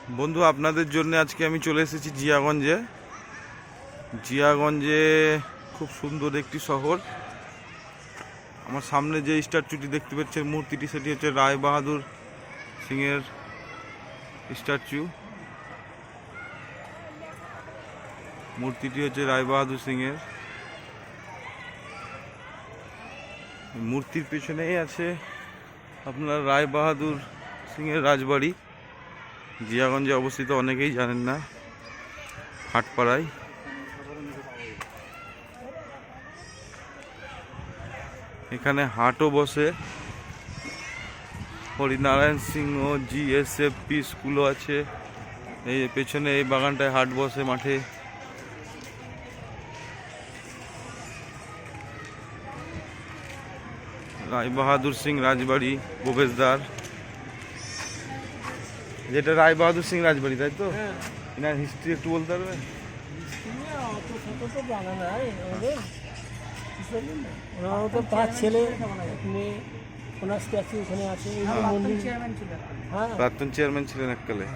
বন্ধু, আপনাদের জন্য আজকে আমি চলে এসেছি জিয়াগঞ্জে। জিয়াগঞ্জে খুব সুন্দর একটি শহর। আমার সামনে যে স্ট্যাচুটি দেখতে পাচ্ছেন, মূর্তিটি, সেটি হচ্ছে রায় বাহাদুর সিংয়ের স্ট্যাচু। মূর্তিটি হচ্ছে রায় বাহাদুর সিংয়ের। মূর্তির পেছনেই আছে আপনার রায় বাহাদুর সিংয়ের রাজবাড়ি। জিয়াগঞ্জে অবস্থিত, অনেকেই জানেন না, হাটপাড়ায়। এখানে হাটও বসে। হরিনারায়ণ সিংহ জিএসএফপি স্কুলও আছে। এই পেছনে এই বাগানটায় হাট বসে মাঠে। রায় বাহাদুর সিং রাজবাড়ি প্রবেশদ্বার, যেটা রায় বাহাদুর সিং রাজবাড়ি, তাই তো? এনার হিস্ট্রি একটু বলতে পারবেন? পাঁচ ছেলে মেয়ে, ওনার স্ট্যাচু এখানে আছে। প্রাক্তন চেয়ারম্যান ছিলেন এককালে।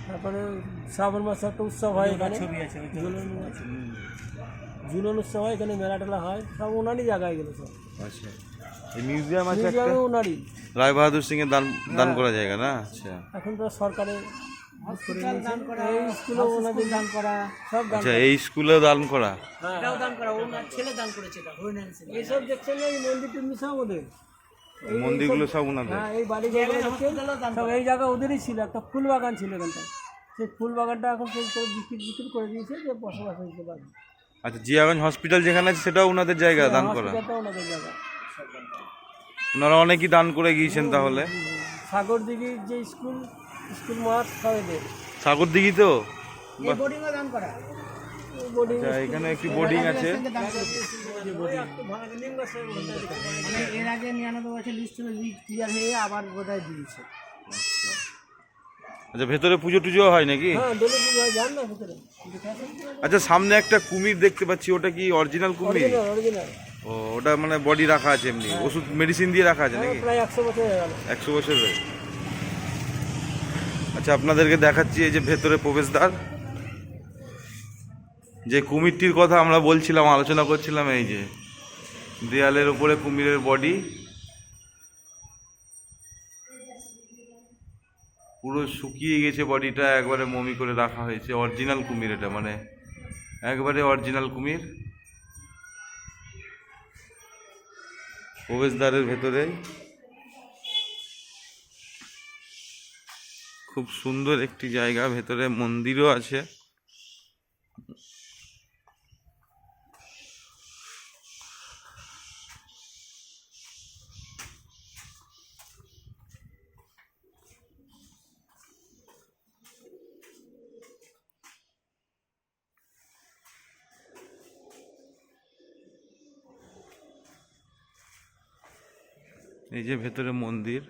তারপরে শ্রাবণ মাসে একটা উৎসব হয় এখানে, ঝুলন উৎসব হয় এখানে, মেলা টেলা হয়, সব ওনারই জায়গায় গেল সব। আচ্ছা, এই মিউজিয়াম আছে একটা, মিউজিয়ামে ওনারই রায় বাহাদুর সিং এর দান করা জায়গা না? আচ্ছা, এখন তো সরকারের এই স্কুলেও ওনাদের দান করা, সব দান। আচ্ছা, এই স্কুলেও দান করা, এটাও দান করা, ওনার ছেলে দান করেছে। এইসব দেখছেন, এই মন্দির টন্দির সব ওদের, মন্দিরগুলো সব ওনাদের। হ্যাঁ, এই বাড়ি সব এই জায়গা ওদেরই ছিল। একটা ফুল বাগান ছিল এখানটায়, সেই ফুল বাগানটা এখন বিক্রি করে দিয়েছে, যে বসবাস হইতে পারবে। আচ্ছা, জিয়াগঞ্জ হসপিটাল যেখানে আছে সেটাও ওনাদের জায়গা দান করা? ওনাদের জায়গা, ওনারা অনেকই দান করে গিয়েছেন তাহলে। সাগর দিঘির যে স্কুল মাঠ সব এদের। সাগর দিঘি তো? বোর্ডিংও দান করা। আচ্ছা, এখানে একটি বোর্ডিং আছে। এর আগে 99 বছর লিস্ট ক্লিয়ার হয়ে আবার বোধহয় দিয়েছে। আচ্ছা, ভেতরে পুজো টুজো হয় নাকি? হ্যাঁ, ডেলি পুজো হয়, যান না ভেতরে। আচ্ছা, সামনে একটা কুমির দেখতে পাচ্ছি, ওটা কি অরিজিনাল কুমির? অরিজিনাল। ও, ওটা মানে বডি রাখা আছে এমনি, ওষুধ মেডিসিন দিয়ে রাখা আছে নাকি? প্রায় 100 বছর হয়ে গেল। 100 বছর হয়ে। আচ্ছা, আপনাদেরকে দেখাচ্ছি এই যে ভেতরে প্রবেশদ্বার। যে কুমিরটির কথা আমরা বলছিলাম, আলোচনা করছিলাম, এই যে দেয়ালের উপরে কুমিরের বডি, পুরো শুকিয়ে গেছে বডিটা, একবারে মমি করে রাখা হয়েছে। অরিজিনাল কুমির এটা, মানে একবারে অরিজিনাল কুমির। প্রবেশদ্বারের ভেতরে খুব সুন্দর একটি জায়গা, ভেতরে মন্দিরও আছে। এই যে ভেতরে মন্দির।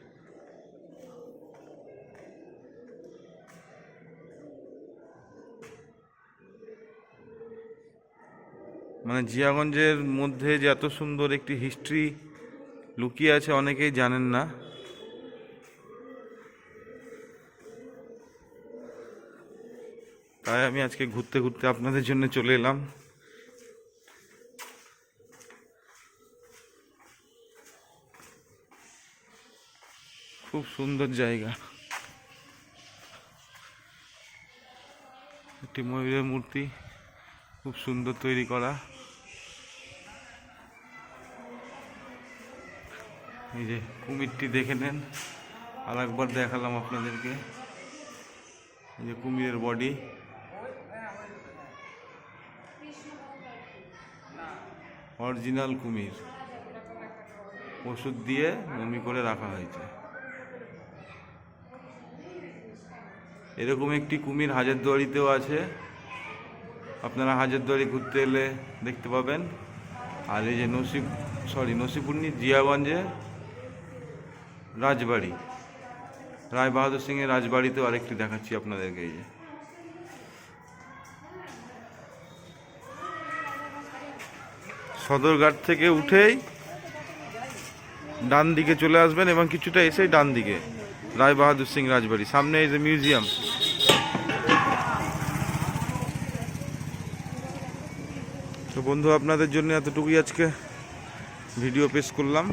মানে জিয়াগঞ্জের মধ্যে যে এত সুন্দর একটি হিস্ট্রি লুকিয়ে আছে, অনেকেই জানেন না। তাই আমি আজকে ঘুরতে ঘুরতে আপনাদের জন্য চলে এলাম। খুব সুন্দর জায়গা। একটি ময়ূরের মূর্তি, খুব সুন্দর তৈরি করা। এই যে কুমিরটি দেখে নেন, আর একবার দেখালাম আপনাদেরকে। এই যে কুমিরের বডি, অরিজিনাল কুমির, ওষুধ দিয়ে মমি করে রাখা হয়েছে। এরকম একটি কুমির হাজারদুয়ারিতেও আছে, আপনারা হাজারদুয়ারি ঘুরতে এলে দেখতে পাবেন। আর এই যে নসিপুরনি জিয়াগঞ্জে রাজবাড়ি, রায় বাহাদুর সিংয়ের রাজবাড়িতেও আরেকটি দেখাচ্ছি আপনাদেরকে। এই যে সদরঘাট থেকে উঠেই ডান দিকে চলে আসবেন এবং কিছুটা এসেই ডান দিকে রায় বাহাদুর সিং রাজবাড়ি। সামনে এই যে মিউজিয়াম। তো বন্ধু, আপনাদের জন্য এতটুকুই আজকে ভিডিও পেশ করলাম।